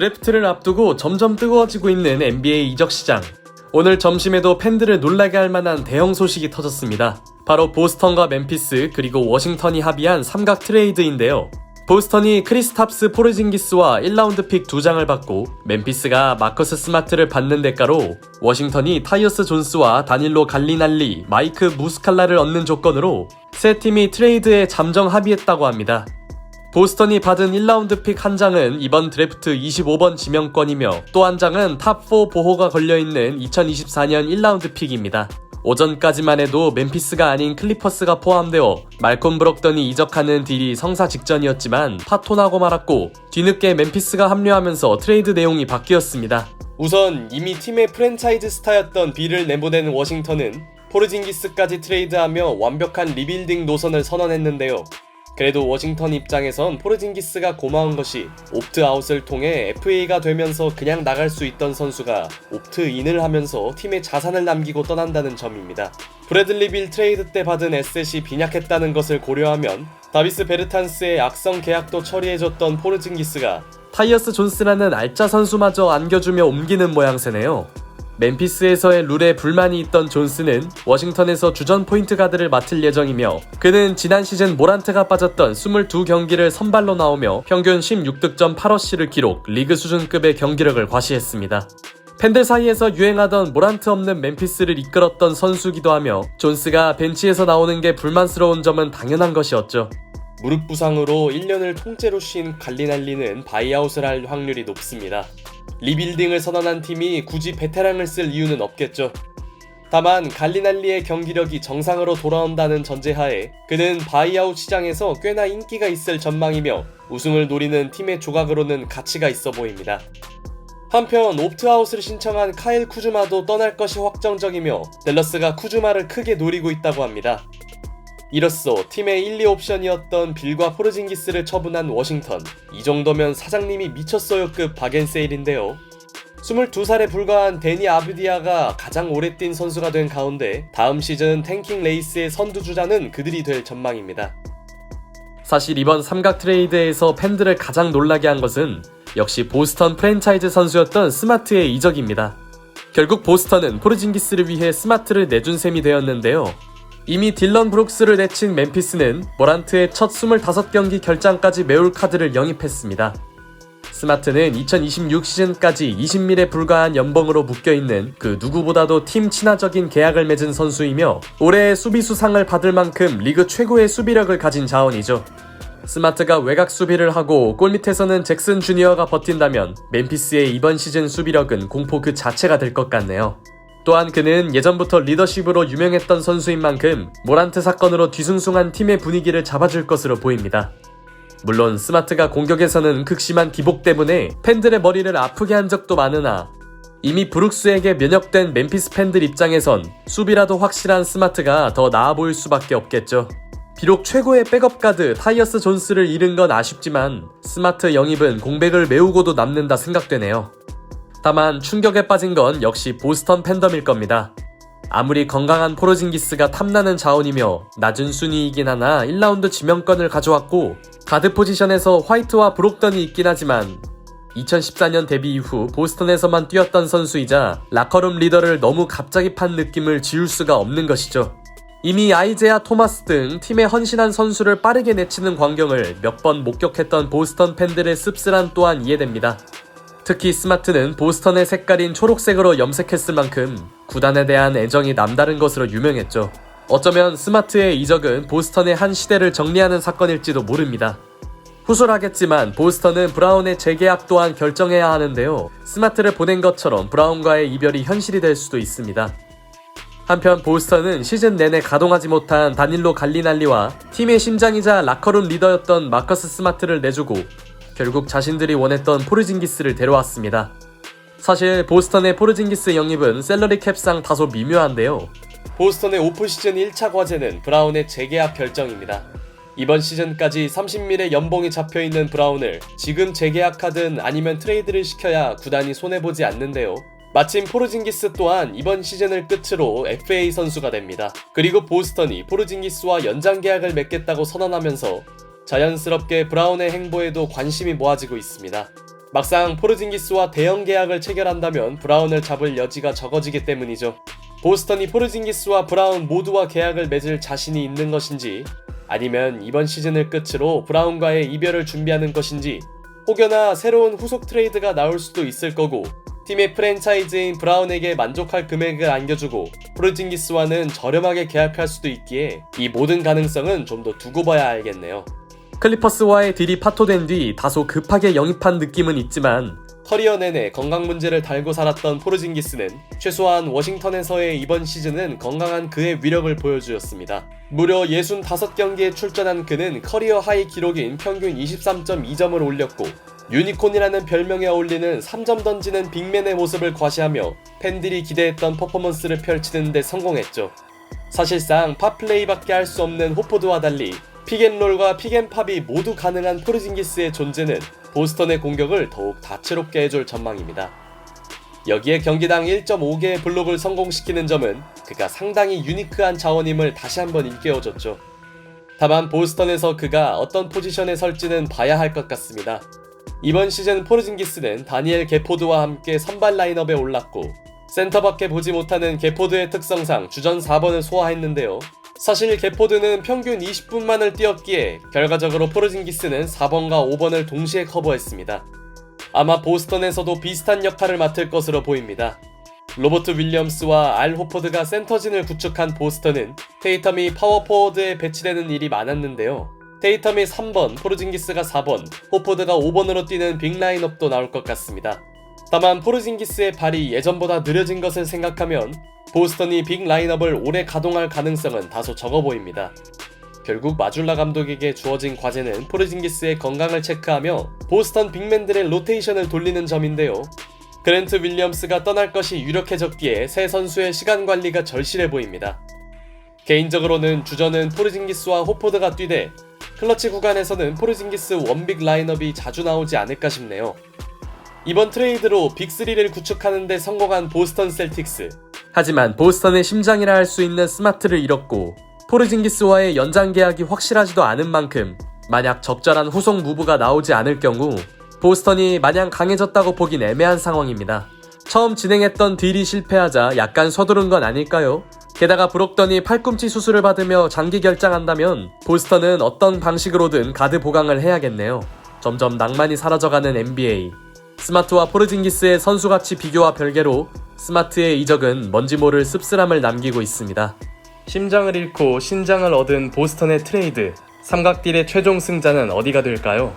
드래프트를 앞두고 점점 뜨거워지고 있는 NBA 이적 시장. 오늘 점심에도 팬들을 놀라게 할 만한 대형 소식이 터졌습니다. 바로 보스턴과 멤피스 그리고 워싱턴이 합의한 삼각 트레이드인데요. 보스턴이 크리스탑스 포르징기스와 1라운드 픽 2장을 받고 멤피스가 마커스 스마트를 받는 대가로 워싱턴이 타이어스 존스와 다닐로 갈리날리, 마이크 무스칼라를 얻는 조건으로 세 팀이 트레이드에 잠정 합의했다고 합니다. 보스턴이 받은 1라운드 픽 한 장은 이번 드래프트 25번 지명권이며 또 한 장은 탑4 보호가 걸려있는 2024년 1라운드 픽입니다. 오전까지만 해도 멤피스가 아닌 클리퍼스가 포함되어 말콤 브록던이 이적하는 딜이 성사 직전이었지만 파토나고 말았고 뒤늦게 멤피스가 합류하면서 트레이드 내용이 바뀌었습니다. 우선 이미 팀의 프랜차이즈 스타였던 빌을 내보낸 워싱턴은 포르징기스까지 트레이드하며 완벽한 리빌딩 노선을 선언했는데요. 그래도 워싱턴 입장에선 포르징기스가 고마운 것이 옵트아웃을 통해 FA가 되면서 그냥 나갈 수 있던 선수가 옵트인을 하면서 팀에 자산을 남기고 떠난다는 점입니다. 브래들리 빌 트레이드 때 받은 에셋이 빈약했다는 것을 고려하면 다비스 베르탄스의 악성 계약도 처리해줬던 포르징기스가 타이어스 존스라는 알짜 선수마저 안겨주며 옮기는 모양새네요. 멤피스에서의 룰에 불만이 있던 존스는 워싱턴에서 주전 포인트 가드를 맡을 예정이며 그는 지난 시즌 모란트가 빠졌던 22경기를 선발로 나오며 평균 16득점 8어시를 기록, 리그 수준급의 경기력을 과시했습니다. 팬들 사이에서 유행하던 모란트 없는 멤피스를 이끌었던 선수기도 하며 존스가 벤치에서 나오는 게 불만스러운 점은 당연한 것이었죠. 무릎 부상으로 1년을 통째로 쉰 갈리날리는 바이아웃을 할 확률이 높습니다. 리빌딩을 선언한 팀이 굳이 베테랑을 쓸 이유는 없겠죠. 다만 갈리날리의 경기력이 정상으로 돌아온다는 전제하에 그는 바이아웃 시장에서 꽤나 인기가 있을 전망이며 우승을 노리는 팀의 조각으로는 가치가 있어 보입니다. 한편 옵트아웃을 신청한 카일 쿠즈마도 떠날 것이 확정적이며 댈러스가 쿠즈마를 크게 노리고 있다고 합니다. 이로써 팀의 1, 2옵션이었던 빌과 포르징기스를 처분한 워싱턴. 이 정도면 사장님이 미쳤어요급 박앤세일인데요. 22살에 불과한 데니 아브디아가 가장 오래 뛴 선수가 된 가운데 다음 시즌 탱킹 레이스의 선두주자는 그들이 될 전망입니다. 사실 이번 삼각 트레이드에서 팬들을 가장 놀라게 한 것은 역시 보스턴 프랜차이즈 선수였던 스마트의 이적입니다. 결국 보스턴은 포르징기스를 위해 스마트를 내준 셈이 되었는데요. 이미 딜런 브룩스를 내친 멤피스는 모란트의 첫 25경기 결장까지 메울 카드를 영입했습니다. 스마트는 2026 시즌까지 20밀에 불과한 연봉으로 묶여있는 그 누구보다도 팀 친화적인 계약을 맺은 선수이며 올해의 수비수상을 받을 만큼 리그 최고의 수비력을 가진 자원이죠. 스마트가 외곽 수비를 하고 골밑에서는 잭슨 주니어가 버틴다면 멤피스의 이번 시즌 수비력은 공포 그 자체가 될 것 같네요. 또한 그는 예전부터 리더십으로 유명했던 선수인 만큼 모란트 사건으로 뒤숭숭한 팀의 분위기를 잡아줄 것으로 보입니다. 물론 스마트가 공격에서는 극심한 기복 때문에 팬들의 머리를 아프게 한 적도 많으나 이미 브룩스에게 면역된 멤피스 팬들 입장에선 수비라도 확실한 스마트가 더 나아 보일 수밖에 없겠죠. 비록 최고의 백업 가드 타이어스 존스를 잃은 건 아쉽지만 스마트 영입은 공백을 메우고도 남는다 생각되네요. 다만 충격에 빠진 건 역시 보스턴 팬덤일 겁니다. 아무리 건강한 포르징기스가 탐나는 자원이며 낮은 순위이긴 하나 1라운드 지명권을 가져왔고 가드 포지션에서 화이트와 브록던이 있긴 하지만 2014년 데뷔 이후 보스턴에서만 뛰었던 선수이자 라커룸 리더를 너무 갑자기 판 느낌을 지울 수가 없는 것이죠. 이미 아이제아 토마스 등 팀에 헌신한 선수를 빠르게 내치는 광경을 몇 번 목격했던 보스턴 팬들의 씁쓸함 또한 이해됩니다. 특히 스마트는 보스턴의 색깔인 초록색으로 염색했을 만큼 구단에 대한 애정이 남다른 것으로 유명했죠. 어쩌면 스마트의 이적은 보스턴의 한 시대를 정리하는 사건일지도 모릅니다. 후술하겠지만 보스턴은 브라운의 재계약 또한 결정해야 하는데요. 스마트를 보낸 것처럼 브라운과의 이별이 현실이 될 수도 있습니다. 한편 보스턴은 시즌 내내 가동하지 못한 다닐로 갈리날리와 팀의 심장이자 라커룸 리더였던 마커스 스마트를 내주고 결국 자신들이 원했던 포르징기스를 데려왔습니다. 사실 보스턴의 포르징기스 영입은 셀러리 캡상 다소 미묘한데요. 보스턴의 오프시즌 1차 과제는 브라운의 재계약 결정입니다. 이번 시즌까지 30밀의 연봉이 잡혀있는 브라운을 지금 재계약하든 아니면 트레이드를 시켜야 구단이 손해보지 않는데요. 마침 포르징기스 또한 이번 시즌을 끝으로 FA 선수가 됩니다. 그리고 보스턴이 포르징기스와 연장 계약을 맺겠다고 선언하면서 자연스럽게 브라운의 행보에도 관심이 모아지고 있습니다. 막상 포르징기스와 대형 계약을 체결한다면 브라운을 잡을 여지가 적어지기 때문이죠. 보스턴이 포르징기스와 브라운 모두와 계약을 맺을 자신이 있는 것인지, 아니면 이번 시즌을 끝으로 브라운과의 이별을 준비하는 것인지, 혹여나 새로운 후속 트레이드가 나올 수도 있을 거고, 팀의 프랜차이즈인 브라운에게 만족할 금액을 안겨주고 포르징기스와는 저렴하게 계약할 수도 있기에 이 모든 가능성은 좀 더 두고 봐야 알겠네요. 클리퍼스와의 딜이 파토된 뒤 다소 급하게 영입한 느낌은 있지만 커리어 내내 건강 문제를 달고 살았던 포르징기스는 최소한 워싱턴에서의 이번 시즌은 건강한 그의 위력을 보여주었습니다. 무려 65경기에 출전한 그는 커리어 하이 기록인 평균 23.2점을 올렸고 유니콘이라는 별명에 어울리는 3점 던지는 빅맨의 모습을 과시하며 팬들이 기대했던 퍼포먼스를 펼치는 데 성공했죠. 사실상 팝플레이밖에 할 수 없는 호포드와 달리 픽앤롤과 픽앤팝이 모두 가능한 포르징기스의 존재는 보스턴의 공격을 더욱 다채롭게 해줄 전망입니다. 여기에 경기당 1.5개의 블록을 성공시키는 점은 그가 상당히 유니크한 자원임을 다시 한번 일깨워줬죠. 다만 보스턴에서 그가 어떤 포지션에 설지는 봐야 할 것 같습니다. 이번 시즌 포르징기스는 다니엘 게포드와 함께 선발 라인업에 올랐고 센터밖에 보지 못하는 게포드의 특성상 주전 4번을 소화했는데요. 사실 게포드는 평균 20분만을 뛰었기에 결과적으로 포르징기스는 4번과 5번을 동시에 커버했습니다. 아마 보스턴에서도 비슷한 역할을 맡을 것으로 보입니다. 로버트 윌리엄스와 알 호포드가 센터진을 구축한 보스턴은 테이텀이 파워포워드에 배치되는 일이 많았는데요. 테이텀이 3번, 포르징기스가 4번, 호포드가 5번으로 뛰는 빅 라인업도 나올 것 같습니다. 다만 포르징기스의 발이 예전보다 느려진 것을 생각하면 보스턴이 빅 라인업을 오래 가동할 가능성은 다소 적어 보입니다. 결국 마줄라 감독에게 주어진 과제는 포르징기스의 건강을 체크하며 보스턴 빅맨들의 로테이션을 돌리는 점인데요. 그랜트 윌리엄스가 떠날 것이 유력해졌기에 새 선수의 시간 관리가 절실해 보입니다. 개인적으로는 주전은 포르징기스와 호포드가 뛰되 클러치 구간에서는 포르징기스 원빅 라인업이 자주 나오지 않을까 싶네요. 이번 트레이드로 빅3를 구축하는 데 성공한 보스턴 셀틱스. 하지만 보스턴의 심장이라 할 수 있는 스마트를 잃었고 포르징기스와의 연장 계약이 확실하지도 않은 만큼 만약 적절한 후속 무브가 나오지 않을 경우 보스턴이 마냥 강해졌다고 보긴 애매한 상황입니다. 처음 진행했던 딜이 실패하자 약간 서두른 건 아닐까요? 게다가 브록던이 팔꿈치 수술을 받으며 장기 결장한다면 보스턴은 어떤 방식으로든 가드 보강을 해야겠네요. 점점 낭만이 사라져가는 NBA. 스마트와 포르징기스의 선수가치 비교와 별개로 스마트의 이적은 뭔지 모를 씁쓸함을 남기고 있습니다. 심장을 잃고 신장을 얻은 보스턴의 트레이드. 삼각딜의 최종 승자는 어디가 될까요?